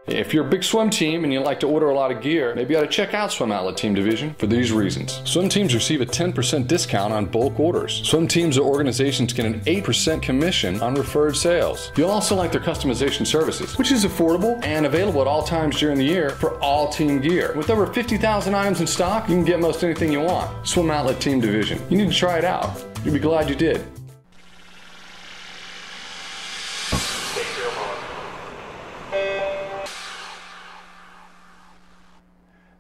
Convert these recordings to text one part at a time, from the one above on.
If you're a big swim team and you like to order a lot of gear, maybe you ought to check out Swim Outlet Team Division for these reasons. Swim teams receive a 10% discount on bulk orders. Swim teams or organizations get an 8% commission on referred sales. You'll also like their customization services, which is affordable and available at all times during the year for all team gear. With over 50,000 items in stock, you can get most anything you want. Swim Outlet Team Division. You need to try it out. You'll be glad you did.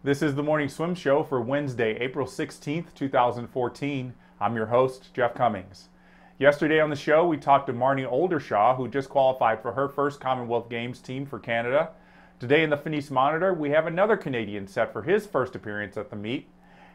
This is the Morning Swim Show for Wednesday, April 16th, 2014. I'm your host, Jeff Cummings. Yesterday on the show, we talked to Marnie Oldershaw, who just qualified for her first Commonwealth Games team for Canada. Today in the Finis Monitor, we have another Canadian set for his first appearance at the meet.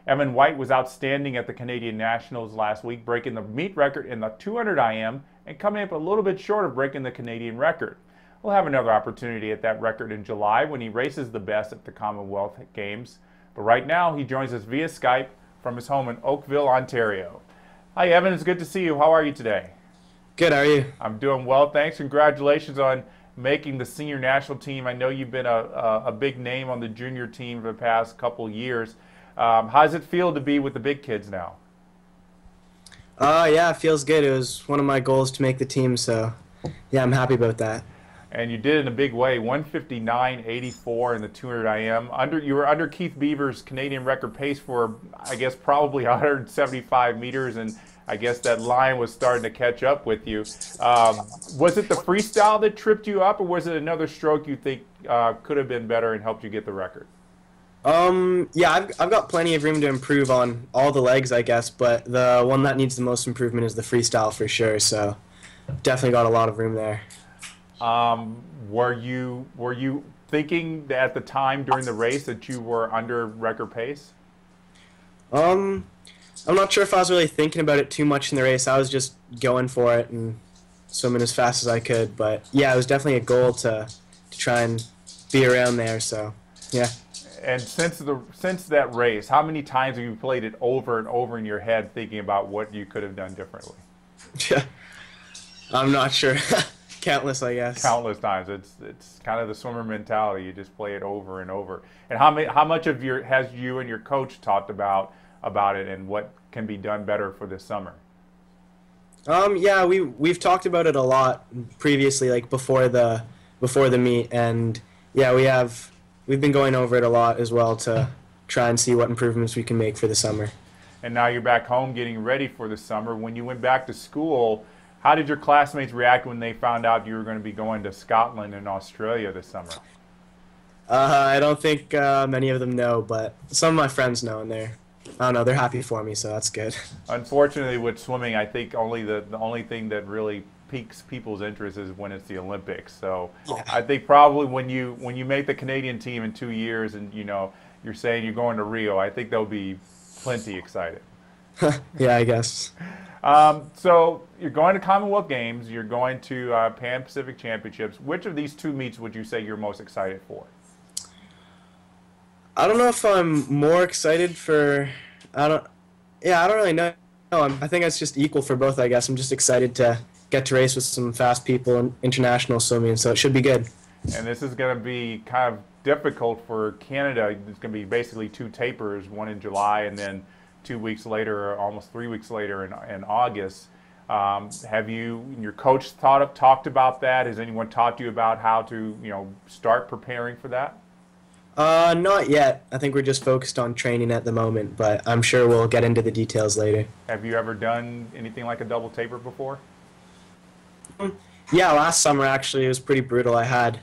Evan White was outstanding at the Canadian Nationals last week, breaking the meet record in the 200 IM and coming up a little bit short of breaking the Canadian record. We'll have another opportunity at that record in July when he races the best at the Commonwealth Games. But right now, he joins us via Skype from his home in Oakville, Ontario. Hi, Evan. It's good to see you. How are you today? Good. How are you? I'm doing well, thanks. Congratulations on making the senior national team. I know you've been a big name on the junior team for the past couple years. How does it feel to be with the big kids now? Yeah, it feels good. It was one of my goals to make the team, so yeah, I'm happy about that. And you did it in a big way, 159.84 in the 200 IM. You were under Keith Beaver's Canadian record pace for, I guess, probably 175 meters, and I guess that line was starting to catch up with you. Was it the freestyle that tripped you up, or was it another stroke you think could have been better and helped you get the record? Yeah, I've got plenty of room to improve on all the legs, I guess, but the one that needs the most improvement is the freestyle for sure, so definitely got a lot of room there. Were you thinking at the time during the race that you were under record pace? I'm not sure if I was really thinking about it too much in the race. I was just going for it and swimming as fast as I could. But yeah, it was definitely a goal to try and be around there. So yeah. And since that race, how many times have you played it over and over in your head, thinking about what you could have done differently? Yeah, I'm not sure. Countless, I guess. Countless times. It's kind of the swimmer mentality. You just play it over and over. And how much of has you and your coach talked about it and what can be done better for this summer? Yeah, we've talked about it a lot previously, like before the meet, and yeah, we've been going over it a lot as well to try and see what improvements we can make for the summer. And now you're back home getting ready for the summer. When you went back to school, how did your classmates react when they found out you were going to be going to Scotland and Australia this summer? I don't think many of them know, but some of my friends know, and I don't know, they're happy for me, so that's good. Unfortunately, with swimming, I think the only thing that really piques people's interest is when it's the Olympics. So yeah. I think probably when you make the Canadian team in 2 years, and you're saying you're going to Rio, I think they'll be plenty excited. Yeah, I guess. So you're going to Commonwealth Games, you're going to Pan Pacific Championships. Which of these two meets would you say you're most excited for? I don't know if I'm more excited for. I don't really know. I think it's just equal for both. I guess I'm just excited to get to race with some fast people in international swimming, so it should be good. And this is going to be kind of difficult for Canada. It's going to be basically two tapers, one in July and then 2 weeks later, or almost 3 weeks later in August. Have you and your coach talked about that? Has anyone taught you about how to start preparing for that? Not yet. I think we're just focused on training at the moment, but I'm sure we'll get into the details later. Have you ever done anything like a double taper before? Yeah, last summer actually it was pretty brutal. I had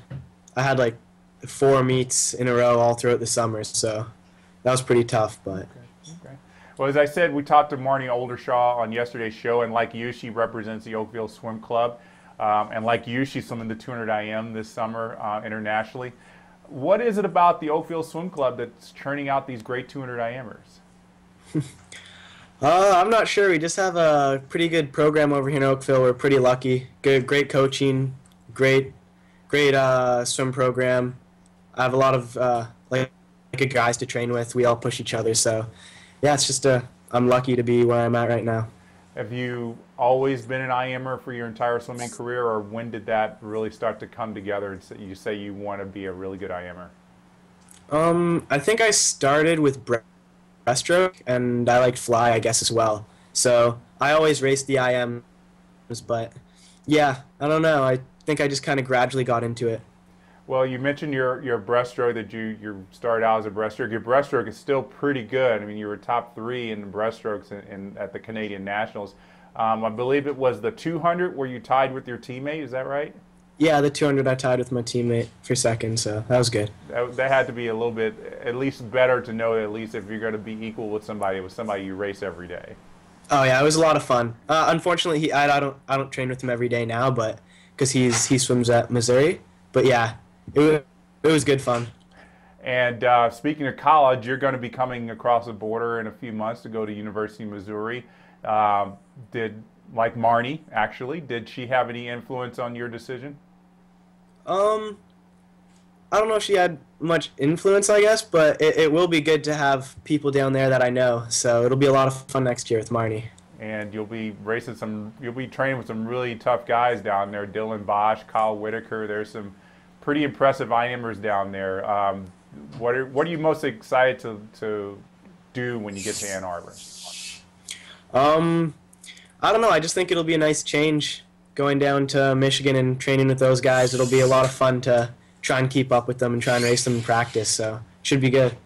like 4 meets in a row all throughout the summer, so that was pretty tough. But okay. Well, as I said, we talked to Marnie Oldershaw on yesterday's show, and like you, she represents the Oakville Swim Club, and like you, she's swimming the 200 IM this summer internationally. What is it about the Oakville Swim Club that's churning out these great 200 IMers? I'm not sure. We just have a pretty good program over here in Oakville. We're pretty lucky. Great coaching, great swim program. I have a lot of like good guys to train with. We all push each other. So, yeah, it's just I'm lucky to be where I'm at right now. Have you always been an IMer for your entire swimming career, or when did that really start to come together and you say you want to be a really good IMer? I think I started with breaststroke, and I liked fly, I guess, as well. So I always raced the IMs, but yeah, I don't know. I think I just kind of gradually got into it. Well, you mentioned your breaststroke, that you started out as a breaststroke. Your breaststroke is still pretty good. I mean, you were top 3 in the breaststrokes at the Canadian Nationals. I believe it was the 200 where you tied with your teammate. Is that right? Yeah, the 200 I tied with my teammate for second, so that was good. That had to be a little bit, at least better to know that at least if you're going to be equal with somebody, it was somebody you race every day. Oh yeah, it was a lot of fun. Unfortunately, I don't train with him every day now, but because he swims at Missouri. But yeah, it was good fun. And speaking of college, you're going to be coming across the border in a few months to go to University of Missouri. Like Marnie, actually, did she have any influence on your decision? I don't know if she had much influence, I guess, but it will be good to have people down there that I know. So it'll be a lot of fun next year with Marnie. And you'll be training with some really tough guys down there. Dylan Bosch, Kyle Whitaker. There's some pretty impressive IMers down there. What are you most excited to do when you get to Ann Arbor? I don't know. I just think it'll be a nice change going down to Michigan and training with those guys. It'll be a lot of fun to try and keep up with them and try and race them in practice. So it should be good.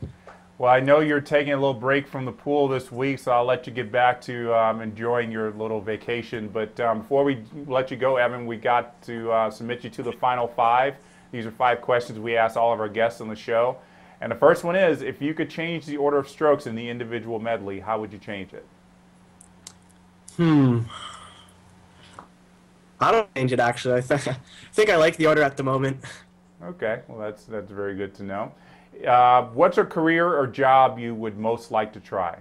Well, I know you're taking a little break from the pool this week, so I'll let you get back to enjoying your little vacation. But before we let you go, Evan, we got to submit you to the final 5. These are 5 questions we ask all of our guests on the show. And the first one is, if you could change the order of strokes in the individual medley, how would you change it? I don't change it, actually. I think I like the order at the moment. Okay, well that's very good to know. What's a career or job you would most like to try?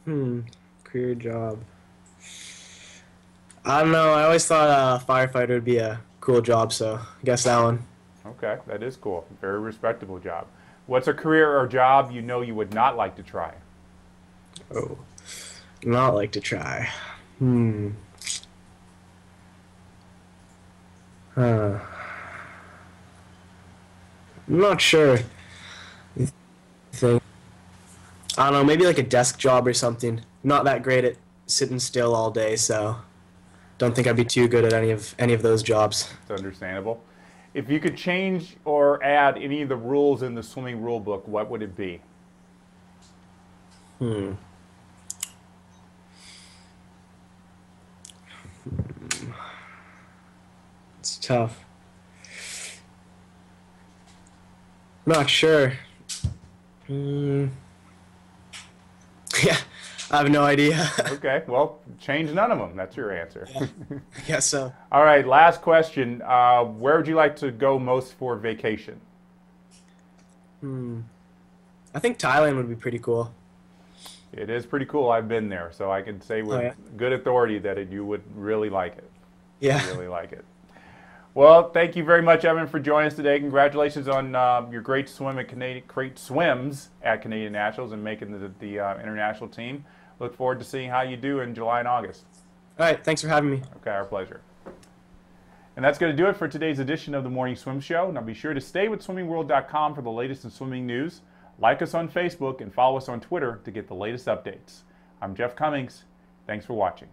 Career job. I don't know. I always thought a firefighter would be a cool job, so I guess that one. Okay, that is cool. Very respectable job. What's a career or job you know you would not like to try? Oh, not like to try. I'm not sure. I don't know, maybe like a desk job or something. Not that great at sitting still all day, so don't think I'd be too good at any of those jobs. It's understandable. If you could change or add any of the rules in the swimming rule book, what would it be? It's tough. Not sure. Yeah, I have no idea. Okay, well, change none of them. That's your answer. Yeah, I guess so. All right, last question. Where would you like to go most for vacation? I think Thailand would be pretty cool. It is pretty cool. I've been there, so I can say with good authority that you would really like it. Yeah. Really like it. Well, thank you very much, Evan, for joining us today. Congratulations on your great swims at Canadian Nationals and making the international team. Look forward to seeing how you do in July and August. All right, thanks for having me. Okay, our pleasure. And that's going to do it for today's edition of the Morning Swim Show. Now be sure to stay with swimmingworld.com for the latest in swimming news. Like us on Facebook and follow us on Twitter to get the latest updates. I'm Jeff Cummings. Thanks for watching.